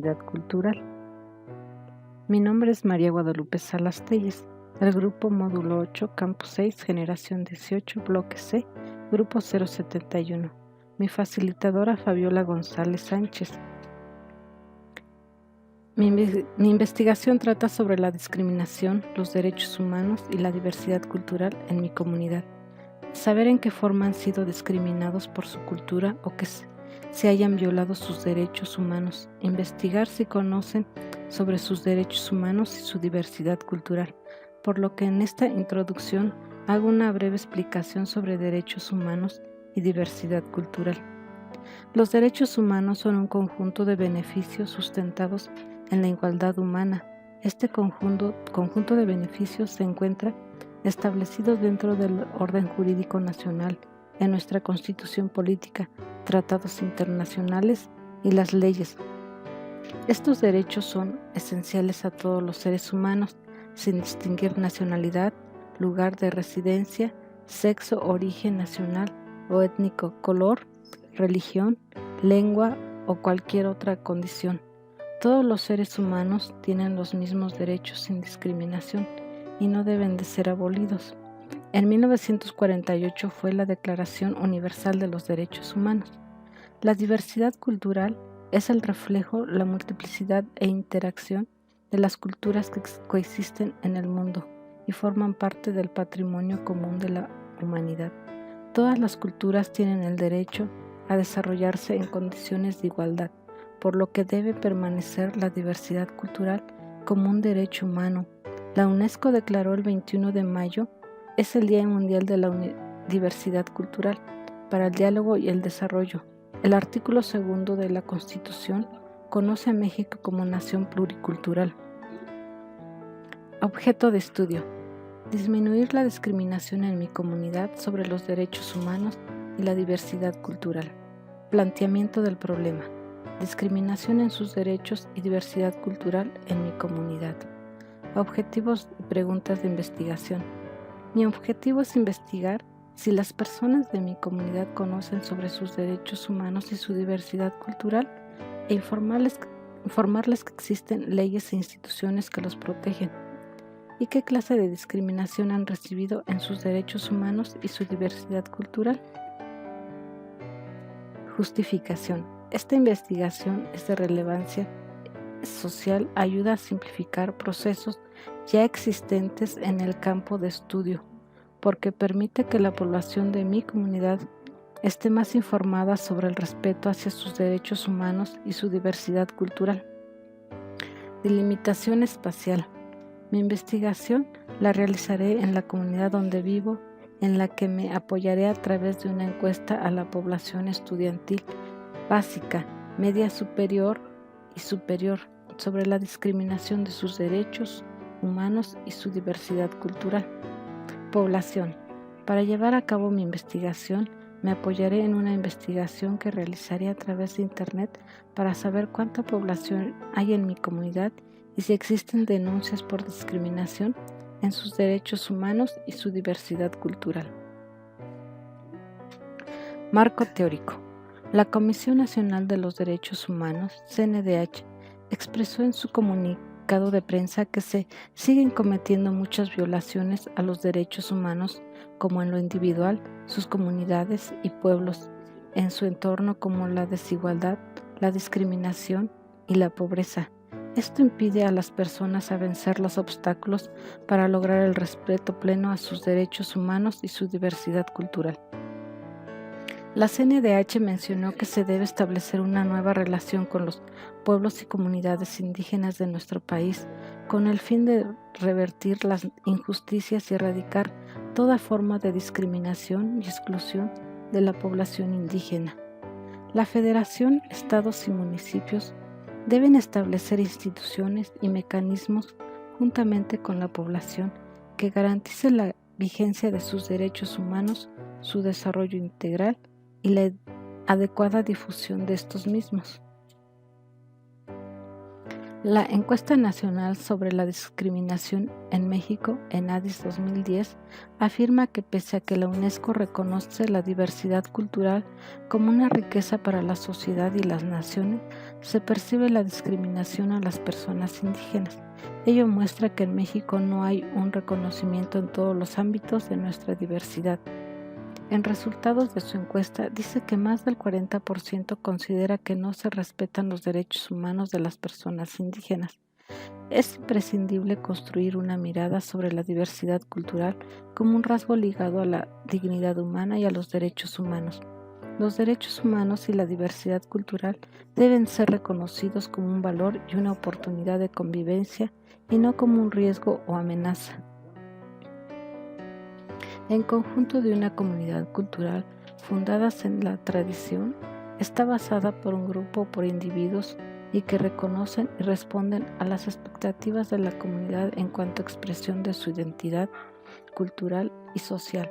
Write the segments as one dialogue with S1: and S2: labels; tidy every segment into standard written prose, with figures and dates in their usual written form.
S1: diversidad cultural. Mi nombre es María Guadalupe Salas Telles, del Grupo Módulo 8, Campus 6, Generación 18, Bloque C, Grupo 071. Mi facilitadora Fabiola González Sánchez. Mi investigación trata sobre la discriminación, los derechos humanos y la diversidad cultural en mi comunidad. Saber en qué forma han sido discriminados por su cultura o que se hayan violado sus derechos humanos. Investigar si conocen sobre sus derechos humanos y su diversidad cultural, por lo que en esta introducción hago una breve explicación sobre derechos humanos y diversidad cultural. Los derechos humanos son un conjunto de beneficios sustentados en la igualdad humana. Este conjunto de beneficios se encuentra establecido dentro del orden jurídico nacional, en nuestra Constitución política, tratados internacionales y las leyes. Estos derechos son esenciales a todos los seres humanos, sin distinguir nacionalidad, lugar de residencia, sexo, origen nacional o étnico, color, religión, lengua o cualquier otra condición. Todos los seres humanos tienen los mismos derechos sin discriminación y no deben de ser abolidos. En 1948 fue la Declaración Universal de los Derechos Humanos. La diversidad cultural es el reflejo, la multiplicidad e interacción de las culturas que coexisten en el mundo y forman parte del patrimonio común de la humanidad. Todas las culturas tienen el derecho a desarrollarse en condiciones de igualdad, por lo que debe permanecer la diversidad cultural como un derecho humano. La UNESCO declaró el 21 de mayo es el Día Mundial de la Diversidad Cultural para el Diálogo y el Desarrollo. El artículo 2 de la Constitución conoce a México como nación pluricultural. Objeto de estudio: disminuir la discriminación en mi comunidad sobre los derechos humanos y la diversidad cultural. Planteamiento del problema: discriminación en sus derechos y diversidad cultural en mi comunidad. Objetivos y preguntas de investigación. Mi objetivo es investigar si las personas de mi comunidad conocen sobre sus derechos humanos y su diversidad cultural e informarles que existen leyes e instituciones que los protegen y qué clase de discriminación han recibido en sus derechos humanos y su diversidad cultural. Justificación. Esta investigación es de relevancia social, ayuda a simplificar procesos ya existentes en el campo de estudio, porque permite que la población de mi comunidad esté más informada sobre el respeto hacia sus derechos humanos y su diversidad cultural. Delimitación espacial. Mi investigación la realizaré en la comunidad donde vivo, en la que me apoyaré a través de una encuesta a la población estudiantil básica, media superior y superior sobre la discriminación de sus derechos humanos y su diversidad cultural. Población. Para llevar a cabo mi investigación, me apoyaré en una investigación que realizaré a través de Internet para saber cuánta población hay en mi comunidad y si existen denuncias por discriminación en sus derechos humanos y su diversidad cultural. Marco teórico. La Comisión Nacional de los Derechos Humanos, CNDH, expresó en su comunicado de prensa que se siguen cometiendo muchas violaciones a los derechos humanos, como en lo individual, sus comunidades y pueblos, en su entorno, como la desigualdad, la discriminación y la pobreza. Esto impide a las personas a vencer los obstáculos para lograr el respeto pleno a sus derechos humanos y su diversidad cultural. La CNDH mencionó que se debe establecer una nueva relación con los pueblos y comunidades indígenas de nuestro país, con el fin de revertir las injusticias y erradicar toda forma de discriminación y exclusión de la población indígena. La Federación, estados y municipios deben establecer instituciones y mecanismos juntamente con la población que garanticen la vigencia de sus derechos humanos, su desarrollo integral y la adecuada difusión de estos mismos. La Encuesta Nacional sobre la Discriminación en México, ENADIS 2010, afirma que pese a que la UNESCO reconoce la diversidad cultural como una riqueza para la sociedad y las naciones, se percibe la discriminación a las personas indígenas. Ello muestra que en México no hay un reconocimiento en todos los ámbitos de nuestra diversidad. En resultados de su encuesta, dice que más del 40% considera que no se respetan los derechos humanos de las personas indígenas. Es imprescindible construir una mirada sobre la diversidad cultural como un rasgo ligado a la dignidad humana y a los derechos humanos. Los derechos humanos y la diversidad cultural deben ser reconocidos como un valor y una oportunidad de convivencia y no como un riesgo o amenaza. En conjunto de una comunidad cultural fundada en la tradición, está basada por un grupo o por individuos y que reconocen y responden a las expectativas de la comunidad en cuanto a expresión de su identidad cultural y social.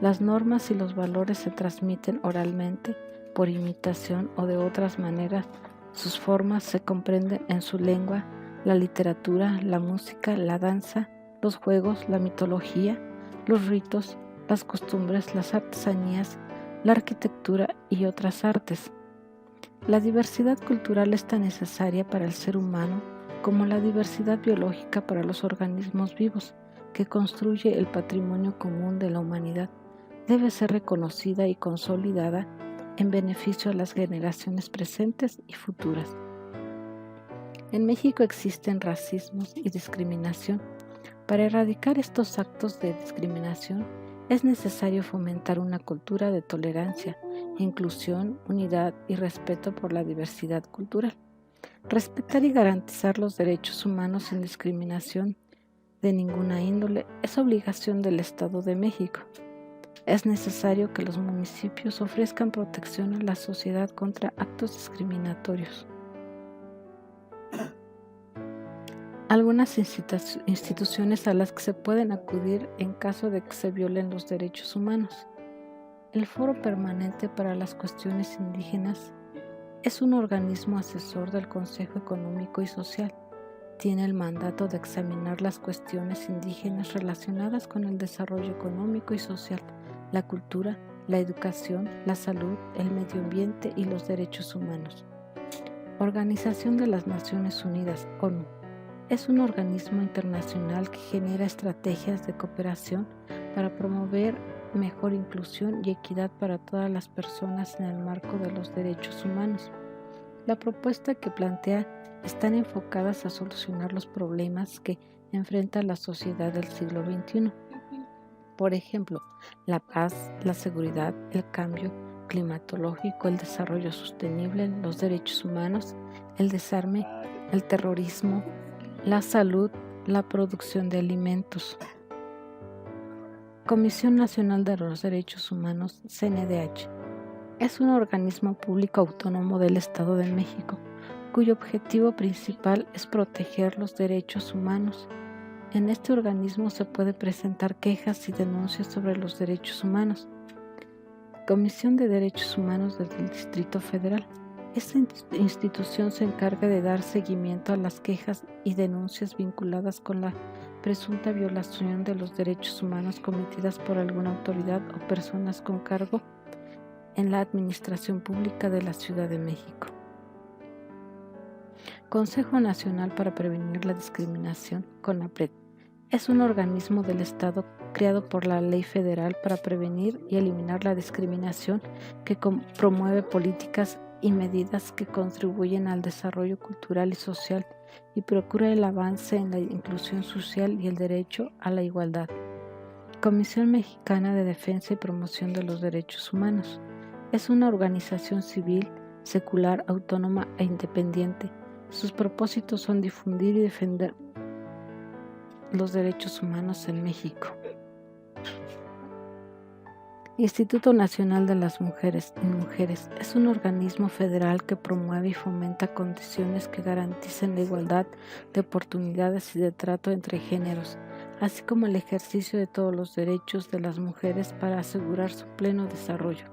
S1: Las normas y los valores se transmiten oralmente, por imitación o de otras maneras. Sus formas se comprenden en su lengua, la literatura, la música, la danza, los juegos, la mitología, los ritos, las costumbres, las artesanías, la arquitectura y otras artes. La diversidad cultural es tan necesaria para el ser humano como la diversidad biológica para los organismos vivos, que construye el patrimonio común de la humanidad. Debe ser reconocida y consolidada en beneficio a las generaciones presentes y futuras. En México existen racismos y discriminación. Para erradicar estos actos de discriminación, es necesario fomentar una cultura de tolerancia, inclusión, unidad y respeto por la diversidad cultural. Respetar y garantizar los derechos humanos sin discriminación de ninguna índole es obligación del Estado de México. Es necesario que los municipios ofrezcan protección a la sociedad contra actos discriminatorios. Algunas instituciones a las que se pueden acudir en caso de que se violen los derechos humanos. El Foro Permanente para las Cuestiones Indígenas es un organismo asesor del Consejo Económico y Social. Tiene el mandato de examinar las cuestiones indígenas relacionadas con el desarrollo económico y social, la cultura, la educación, la salud, el medio ambiente y los derechos humanos. Organización de las Naciones Unidas, ONU. Es un organismo internacional que genera estrategias de cooperación para promover mejor inclusión y equidad para todas las personas en el marco de los derechos humanos. La propuesta que plantea están enfocadas a solucionar los problemas que enfrenta la sociedad del siglo XXI. Por ejemplo, la paz, la seguridad, el cambio climatológico, el desarrollo sostenible, los derechos humanos, el desarme, el terrorismo, la salud, la producción de alimentos. Comisión Nacional de los Derechos Humanos, CNDH. Es un organismo público autónomo del Estado de México, cuyo objetivo principal es proteger los derechos humanos. En este organismo se puede presentar quejas y denuncias sobre los derechos humanos. Comisión de Derechos Humanos del Distrito Federal. Esta institución se encarga de dar seguimiento a las quejas y denuncias vinculadas con la presunta violación de los derechos humanos cometidas por alguna autoridad o personas con cargo en la administración pública de la Ciudad de México. Consejo Nacional para Prevenir la Discriminación, CONAPRED. Es un organismo del Estado creado por la Ley Federal para prevenir y eliminar la discriminación, que promueve políticas y medidas que contribuyen al desarrollo cultural y social y procura el avance en la inclusión social y el derecho a la igualdad. Comisión Mexicana de Defensa y Promoción de los Derechos Humanos. Es una organización civil, secular, autónoma e independiente. Sus propósitos son difundir y defender los derechos humanos en México. Instituto Nacional de las Mujeres y Mujeres es un organismo federal que promueve y fomenta condiciones que garanticen la igualdad de oportunidades y de trato entre géneros, así como el ejercicio de todos los derechos de las mujeres para asegurar su pleno desarrollo.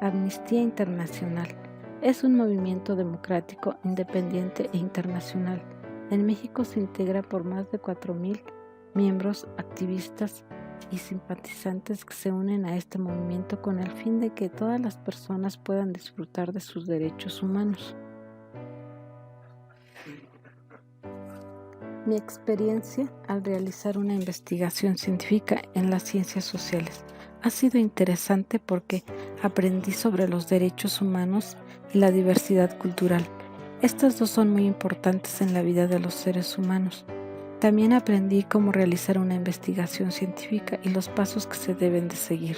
S1: Amnistía Internacional es un movimiento democrático, independiente e internacional En México se integra por más de 4.000 miembros, activistas y simpatizantes que se unen a este movimiento con el fin de que todas las personas puedan disfrutar de sus derechos humanos. Mi experiencia al realizar una investigación científica en las ciencias sociales ha sido interesante porque aprendí sobre los derechos humanos y la diversidad cultural. Estas dos son muy importantes en la vida de los seres humanos. También aprendí cómo realizar una investigación científica y los pasos que se deben de seguir.